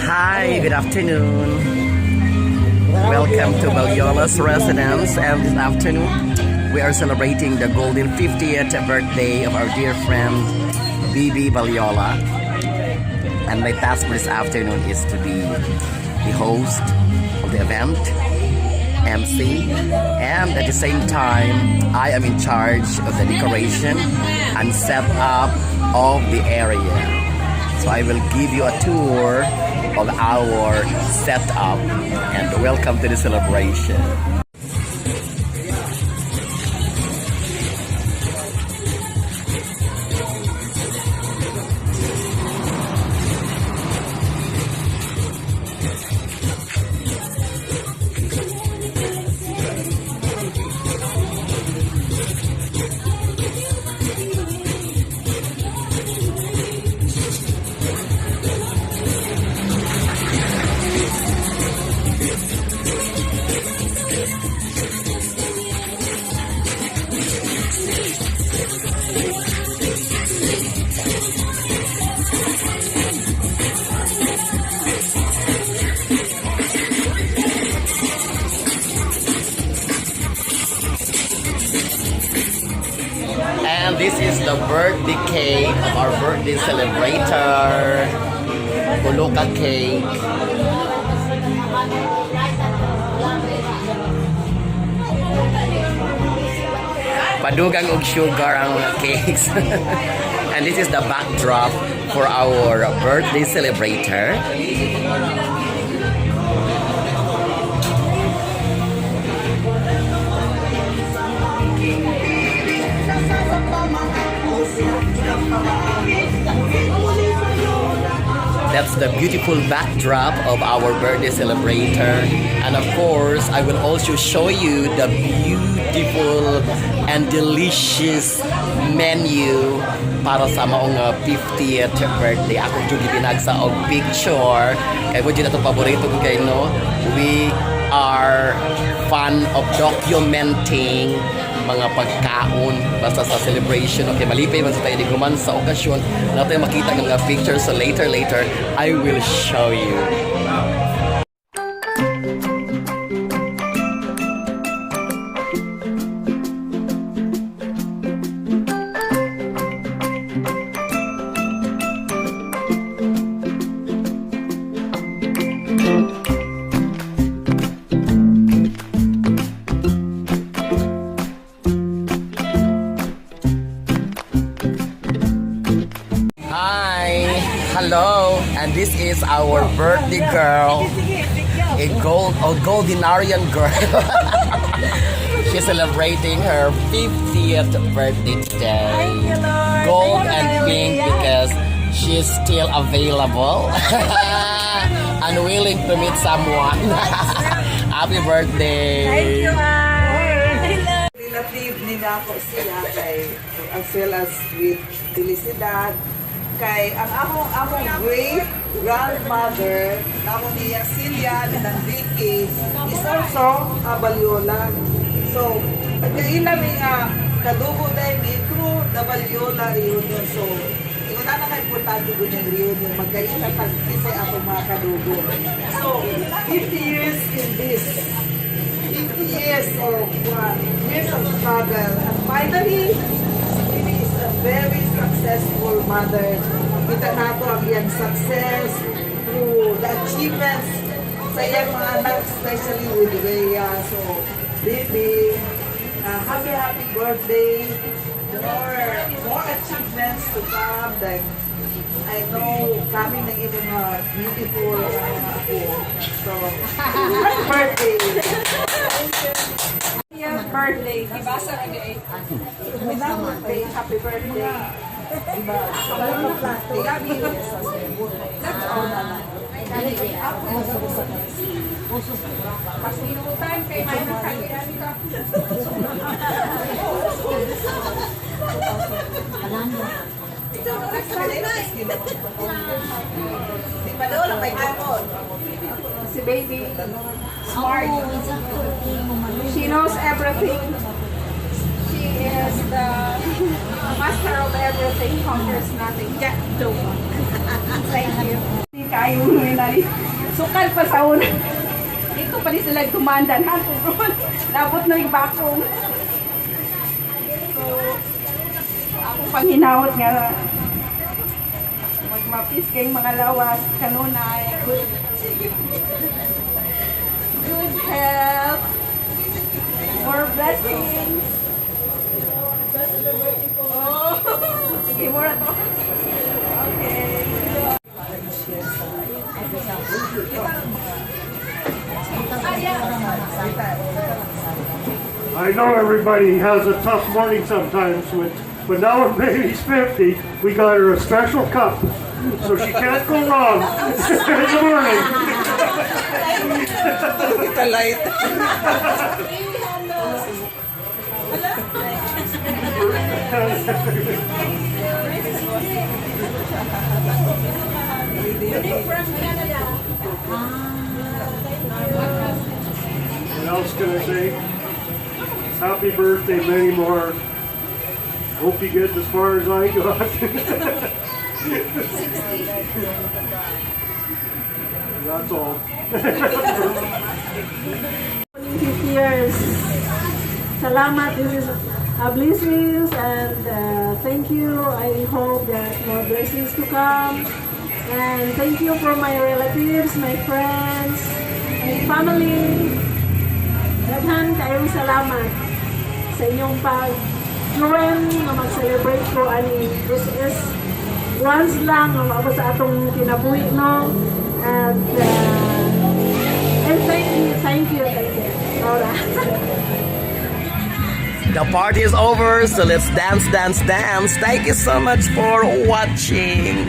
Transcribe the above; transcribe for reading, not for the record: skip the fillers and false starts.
Hi, good afternoon. Welcome to Valyola's residence, and this afternoon we are celebrating the golden 50th birthday of our dear friend Bibi Valyola. And my task for this afternoon is to be the host of the event, MC, and at the same time I am in charge of the decoration and setup of the area. So I will give you a tour of our setup, and welcome to the celebration. And this is the birthday cake of our birthday celebrator, Buluka cake. Padugang og sugar ang cakes. And this is the backdrop for our birthday celebrator. That's the beautiful backdrop of our birthday celebrator. And of course, I will also show you the beautiful and delicious menu para sa maong 50th birthday. Ako dyan ginagsa og picture. Kaya ko dyan ito paborito ko kayo, no? We are fan of documenting mga pagkaon basta sa celebration. Okay, malipay man sa tayo diguman sa okasyon na tayo makita ng mga pictures. So later I will show you. Hello, and this is our birthday girl, a Goldinarian girl. She's celebrating her 50th birthday today. Gold and pink because she's still available and willing to meet someone. Happy birthday! Thank you, relative nila ako siya kay as well as with Felicidad. Kay ang among great grandmother namo niya Celia ng Vicky is also a Valyola. So pagkaila mi nga kadugo dai mi crew the Valyola reunion. So ito na importante gud yung reunion magkaila pagkisay ato mga kadugo. So 50 years in this 50 years of struggle, and finally very successful mother. Kita nato ang iyang success through the achievements sa iyang mga anak, especially with Rhea. So, baby, happy birthday. More achievements to come. Like, I know kami ng ibang mga beautiful ako. So, happy birthday. Birthday, ibasa ra gay. Happy birthday. Diba? Gabi sa that's all na lang. Pasinutan kay may nakakilala ka. Di pa daw lang may kapon. Si baby, smart. She knows everything. She is the master of everything, conquers nothing. Jack, don't. Thank you. kayo mo nani. Sukal pa sa una. Dito pa rin sila tumandan. Labot na yung bakong. So, ako pang hinawat nga magmapis kayong mga lawas kanunay. Good health. More blessings. Oh, sige, more to. Okay. I know everybody has a tough morning sometimes, but now when baby's 50, we got her a special cup, so she can't go wrong in the morning. Light. What else can I say? Happy birthday, many more. Hope you get as far as I got. That's all. 50 years. Salamat, this is a blessings and thank you. I hope that more blessings to come. And thank you for my relatives, my friends, my family. Daghan kayong salamat sa inyong pag-join na mag-celebrate ko ani. This is once lang ang maabot sa atong kinabuhi, no? And thank you. Nora. The party is over, so let's dance. Thank you so much for watching.